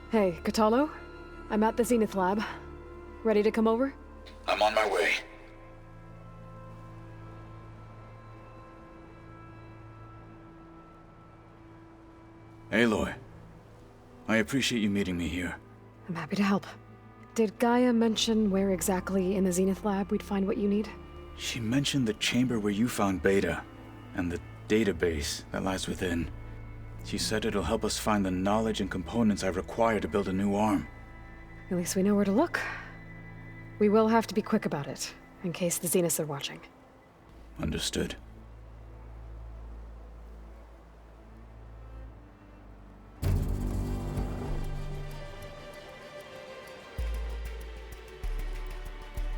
Hey, Kotallo? I'm at the Zenith Lab. Ready to come over? I'm on my way. Aloy, I appreciate you meeting me here. I'm happy to help. Did Gaia mention where exactly in the Zenith Lab we'd find what you need? She mentioned the chamber where you found Beta, and the database that lies within. She said it'll help us find the knowledge and components I require to build a new arm. At least we know where to look. We will have to be quick about it, in case the Zeniths are watching. Understood.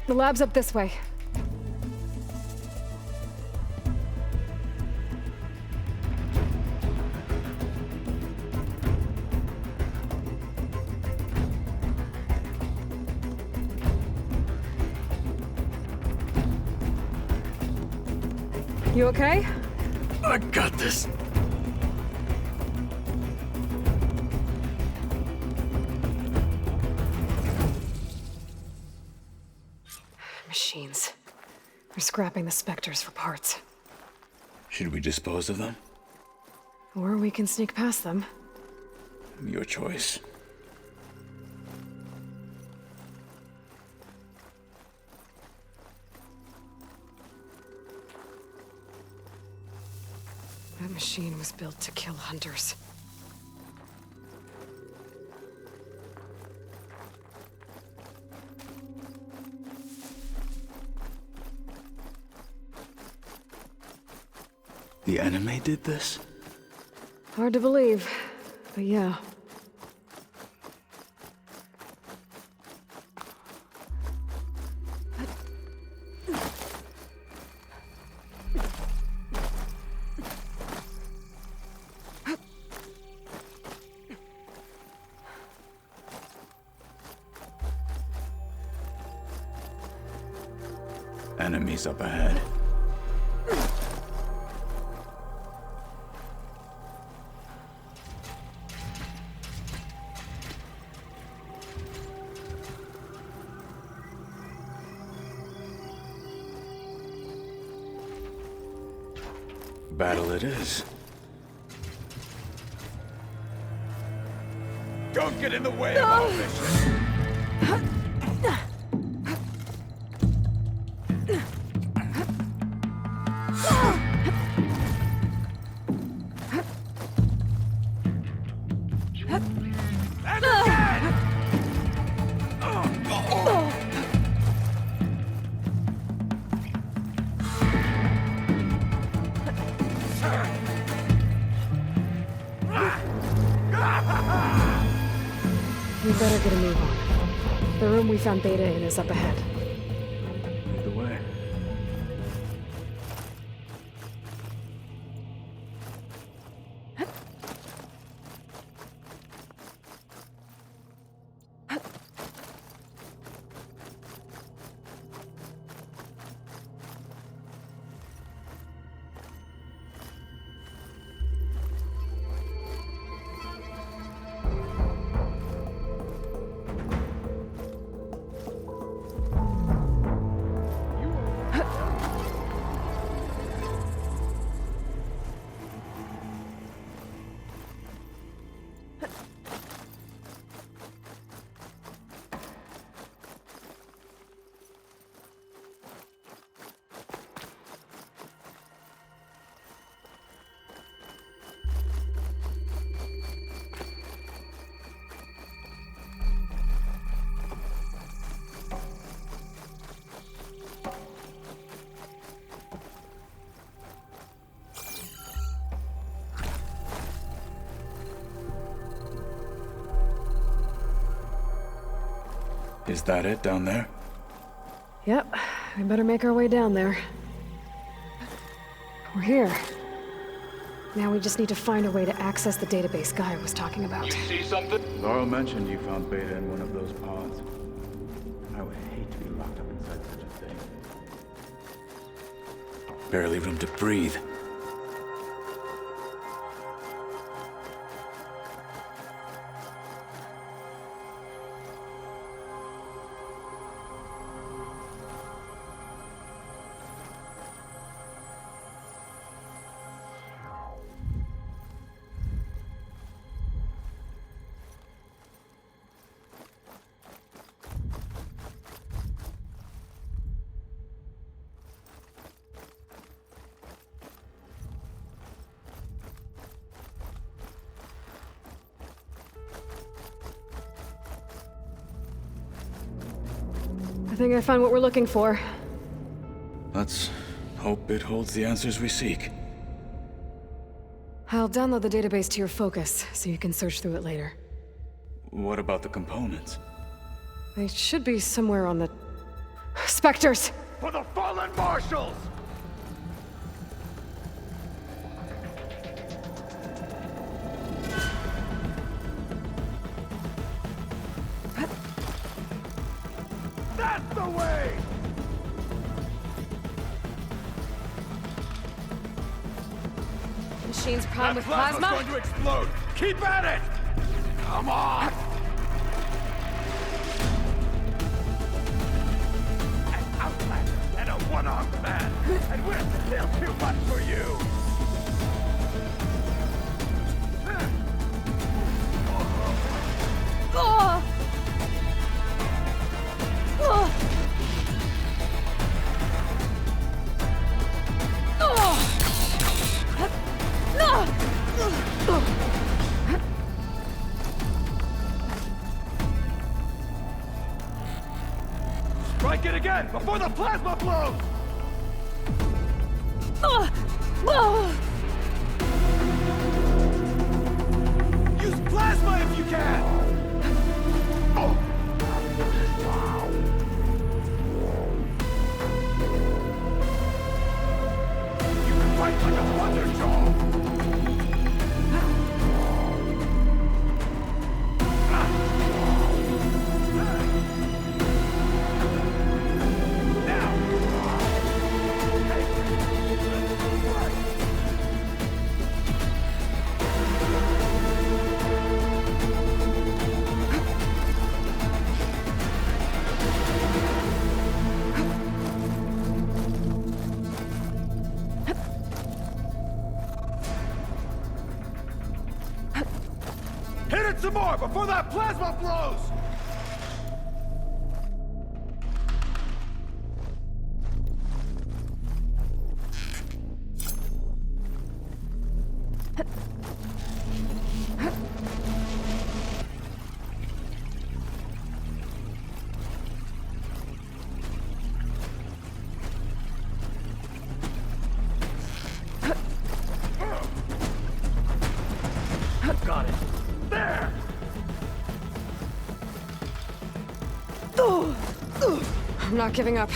The lab's up this way. You okay? I got this. Machines. They're scrapping the Spectres for parts. Should we dispose of them? Or we can sneak past them. Your choice. That machine was built to kill hunters. The enemy did this? Hard to believe, but yeah. Enemies up ahead. Battle it is. Don't get in the way of our mission! We better get a move on. The room we found Beta in is up ahead. Lead the way. Is that it down there? Yep, we better make our way down there. We're here. Now we just need to find a way to access the database Gaia was talking about. You see something? Laurel mentioned you found Beta in one of those pods. I would hate to be locked up inside such a thing. Barely room to breathe. think I found what we're looking for. Let's hope it holds the answers we seek. I'll download the database to your Focus, so you can search through it later. What about the components? They should be somewhere on the... Spectres! For the fallen marshals! That's the way! Machine's primed with plasma's plasma? going to explode! Keep at it! Come on! An outlander and a one-armed man! And we're still too much for you! Oh! Oh! Strike it again before the plasma blows! Use plasma if you can! You can fight like a Thunderjaw! Hit it some more before that plasma blows! Got it. There! I'm not giving up.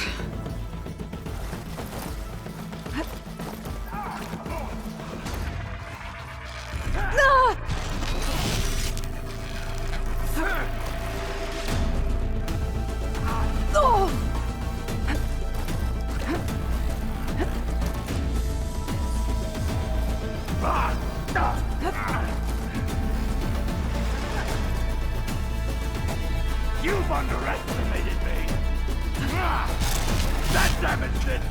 You've underestimated me! That damaged it!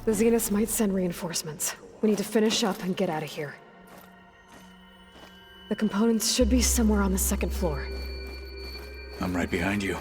The Zeniths might send reinforcements. We need to finish up and get out of here. The components should be somewhere on the second floor. I'm right behind you.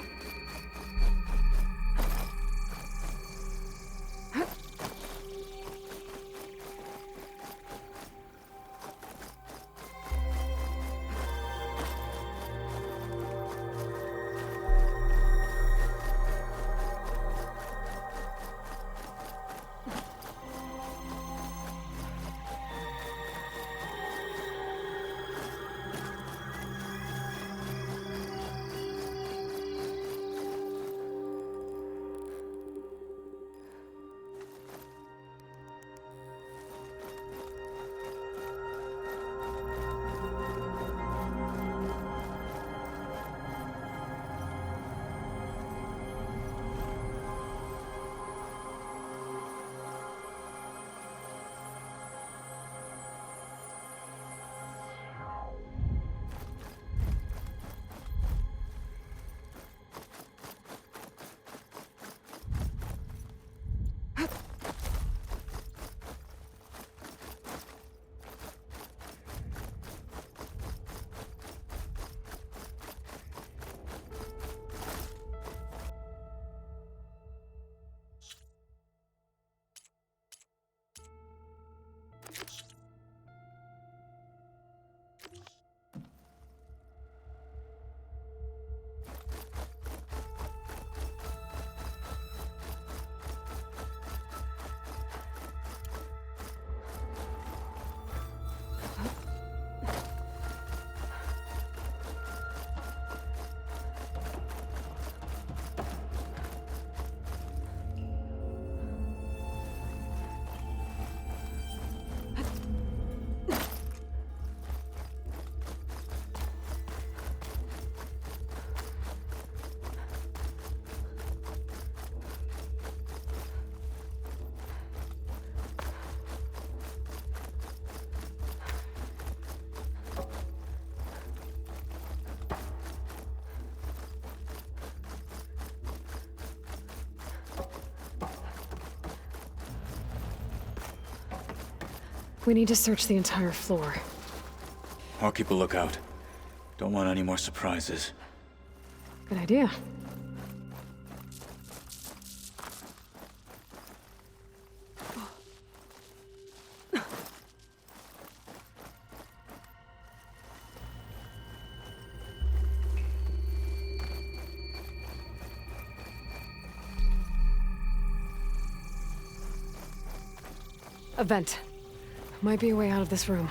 We need to search the entire floor. I'll keep a lookout. Don't want any more surprises. Good idea. A vent. Might be a way out of this room.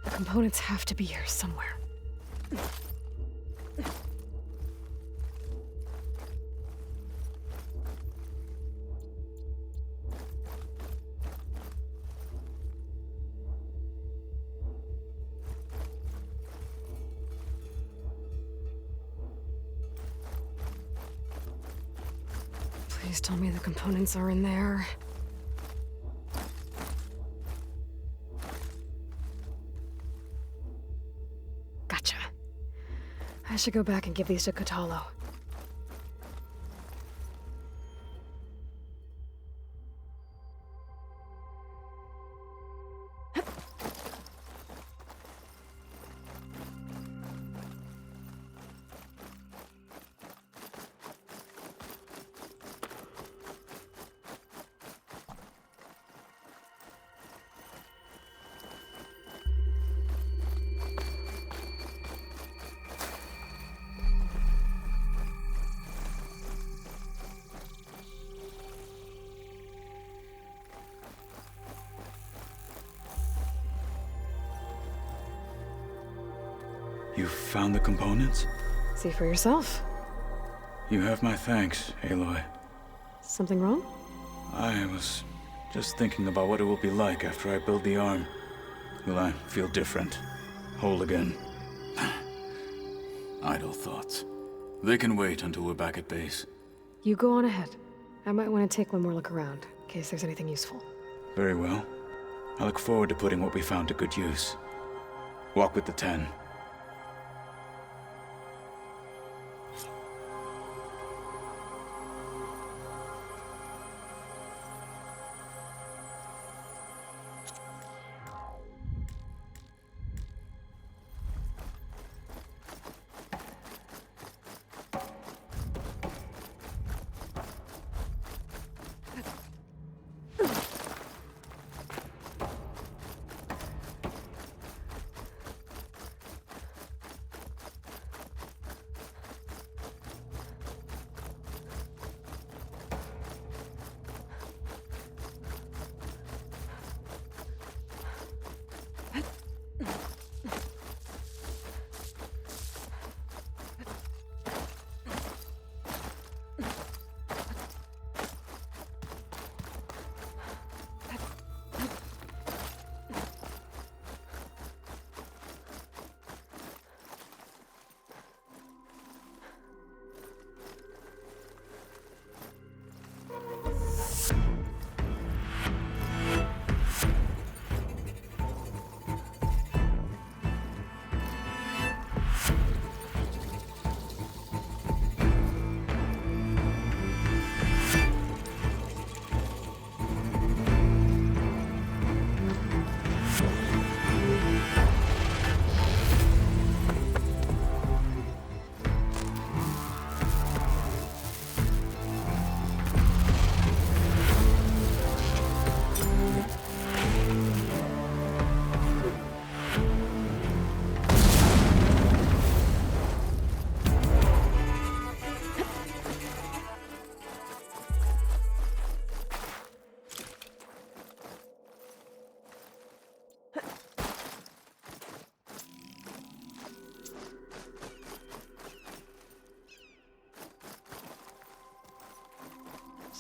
The components have to be here somewhere. Please tell me the components are in there. Gotcha. I should go back and give these to Kotallo. You found the components? See for yourself. You have my thanks, Aloy. Something wrong? I was just thinking about what it will be like after I build the arm. Will I feel different? Whole again? Idle thoughts. They can wait until we're back at base. You go on ahead. I might want to take one more look around, in case there's anything useful. Very well. I look forward to putting what we found to good use. Walk with the 10.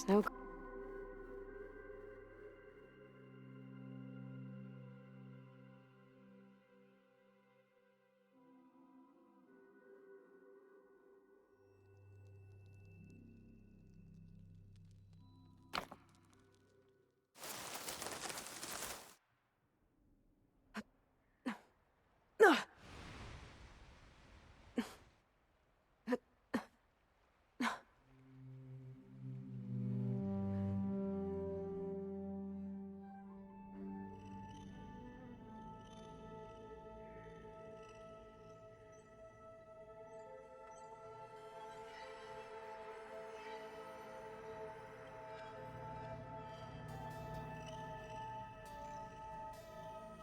no...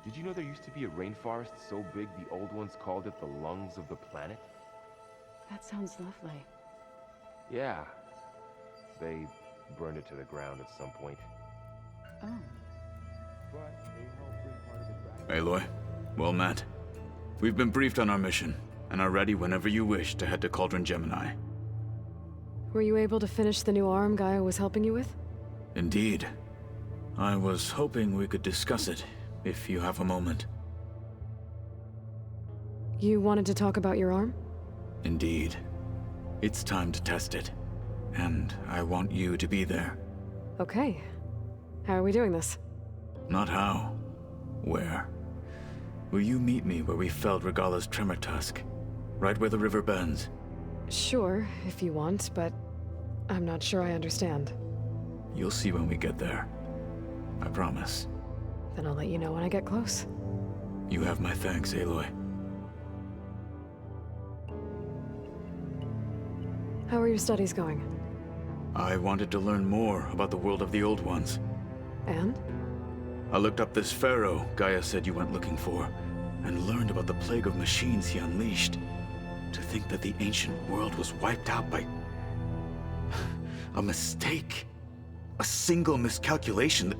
Did you know there used to be a rainforest so big the old ones called it the lungs of the planet? That sounds lovely. Yeah. They burned it to the ground at some point. Oh. But they helped bring part of it back. Aloy, well met. We've been briefed on our mission, and are ready whenever you wish to head to Cauldron Gemini. Were you able to finish the new arm Gaia was helping you with? Indeed. I was hoping we could discuss it, if you have a moment. You wanted to talk about your arm? Indeed. It's time to test it. And I want you to be there. Okay. How are we doing this? Not how. Where? Will you meet me where we felled Regalla's tremor tusk? Right where the river bends? Sure, if you want, but I'm not sure I understand. You'll see when we get there. I promise. Then I'll let you know when I get close. You have my thanks, Aloy. How are your studies going? I wanted to learn more about the world of the Old Ones. And? I looked up this pharaoh Gaia said you went looking for, and learned about the plague of machines he unleashed. To think that the ancient world was wiped out by... a mistake. A single miscalculation.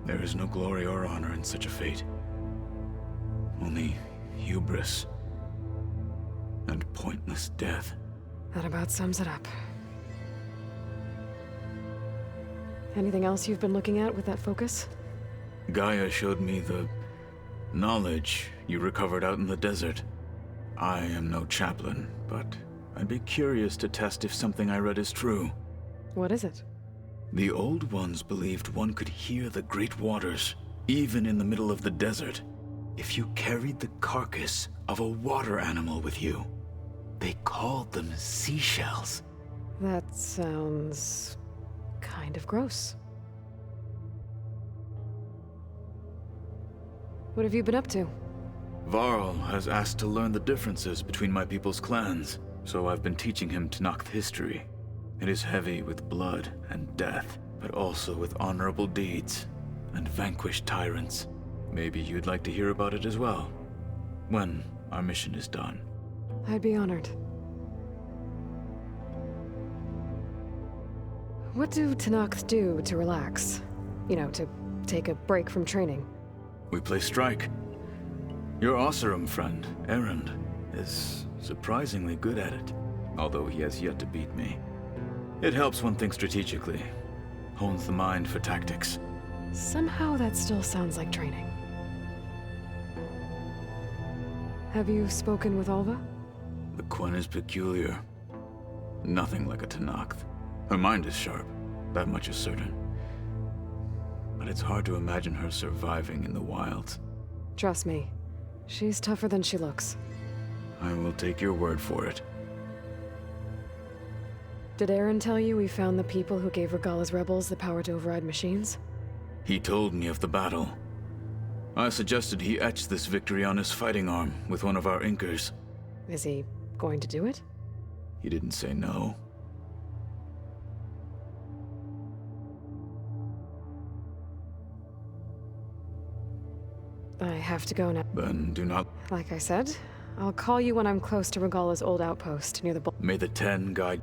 There is no glory or honor in such a fate. Only hubris. And pointless death. That about sums it up. Anything else you've been looking at with that focus? Gaia showed me the knowledge you recovered out in the desert. I am no chaplain, but I'd be curious to test if something I read is true. What is it? The Old Ones believed one could hear the great waters, even in the middle of the desert, if you carried the carcass of a water animal with you. They called them seashells. That sounds... kind of gross. What have you been up to? Varl has asked to learn the differences between my people's clans, so I've been teaching him Tenakth history. It is heavy with blood and death, but also with honorable deeds and vanquished tyrants. Maybe you'd like to hear about it as well, when our mission is done. I'd be honored. What do Tenakth do to relax? You know, to take a break from training? We play strike. Your Oseram friend, Erend, is surprisingly good at it, although he has yet to beat me. It helps one think strategically, hones the mind for tactics. Somehow that still sounds like training. Have you spoken with Alva? The Quen is peculiar. Nothing like a Tenakth. Her mind is sharp, that much is certain. But it's hard to imagine her surviving in the wilds. Trust me, she's tougher than she looks. I will take your word for it. Did Aaron tell you we found the people who gave Regalla's rebels the power to override machines? He told me of the battle. I suggested he etch this victory on his fighting arm with one of our Inkers. Is he going to do it? He didn't say no. I have to go now. Then do not... Like I said, I'll call you when I'm close to Regalla's old outpost near the... May the Ten guide...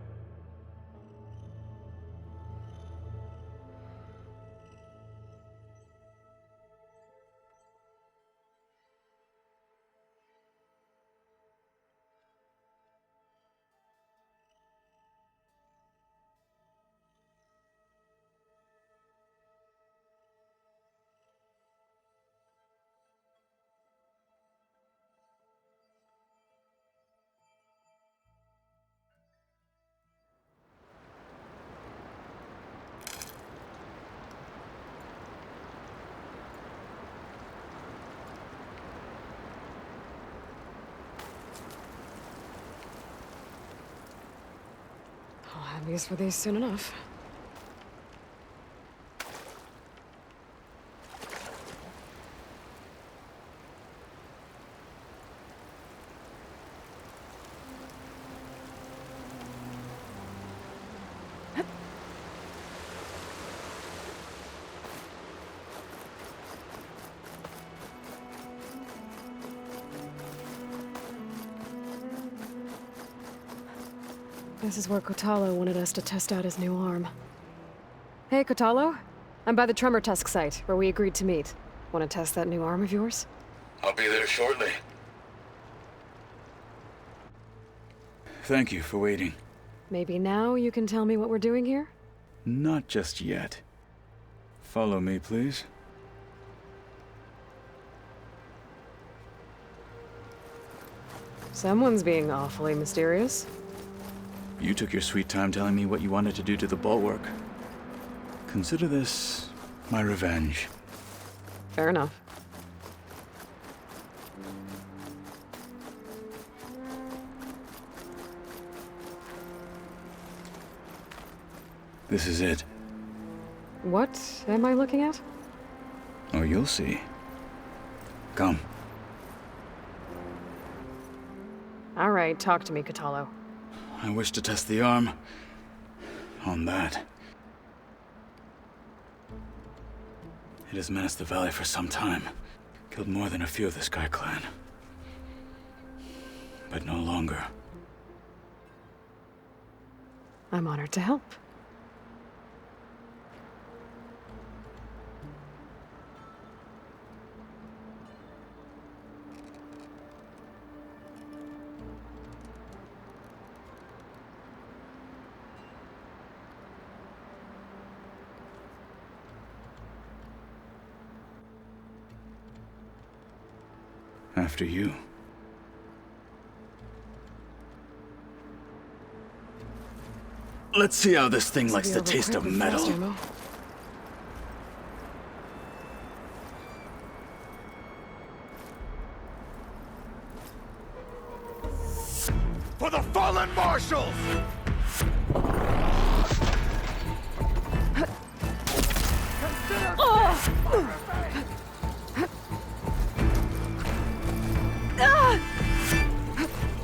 have use for these soon enough. This is where Kotalo wanted us to test out his new arm. Hey, Kotalo. I'm by the Tremor Tusk site, where we agreed to meet. Want to test that new arm of yours? I'll be there shortly. Thank you for waiting. Maybe now you can tell me what we're doing here? Not just yet. Follow me, please. Someone's being awfully mysterious. You took your sweet time telling me what you wanted to do to the bulwark. Consider this my revenge. Fair enough. This is it. What am I looking at? Oh, you'll see. Come. All right, talk to me, Kotalo. I wish to test the arm on that. It has menaced the valley for some time. Killed more than a few of the Sky Clan. But no longer. I'm honored to help. After you. Let's see how this thing likes the taste of metal. For the fallen marshals!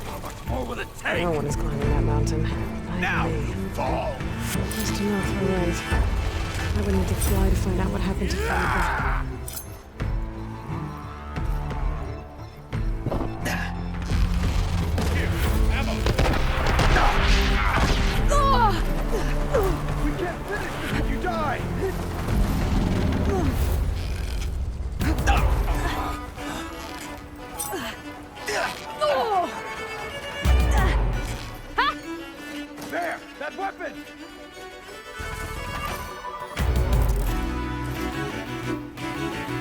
How much more will it take? No one is climbing that mountain. Now, fall! Just enough, all right. I would need to fly to find out what happened to Father. We can't finish this if you die! There! That weapon!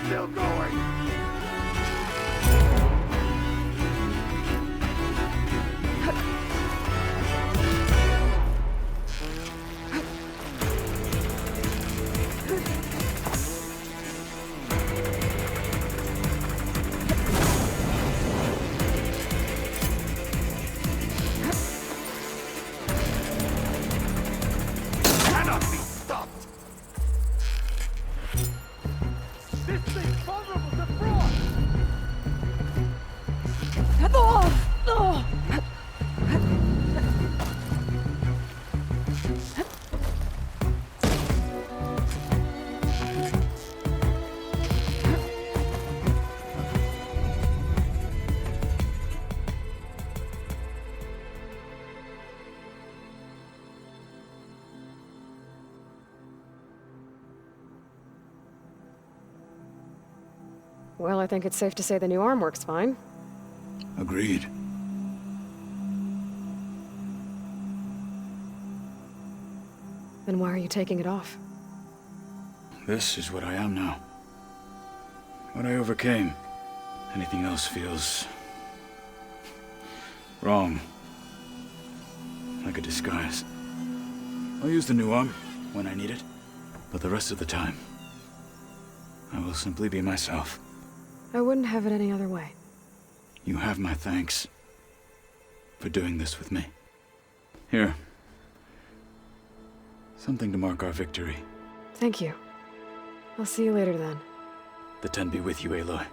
Still going! Cannot be stopped! This thing's vulnerable to frost! Well, I think it's safe to say the new arm works fine. Agreed. Then why are you taking it off? This is what I am now. What I overcame. Anything else feels wrong. Like a disguise. I'll use the new arm when I need it, but the rest of the time, I will simply be myself. I wouldn't have it any other way. You have my thanks for doing this with me. Here, Something to mark our victory. Thank you. I'll see you later then. The Ten be with you, Aloy.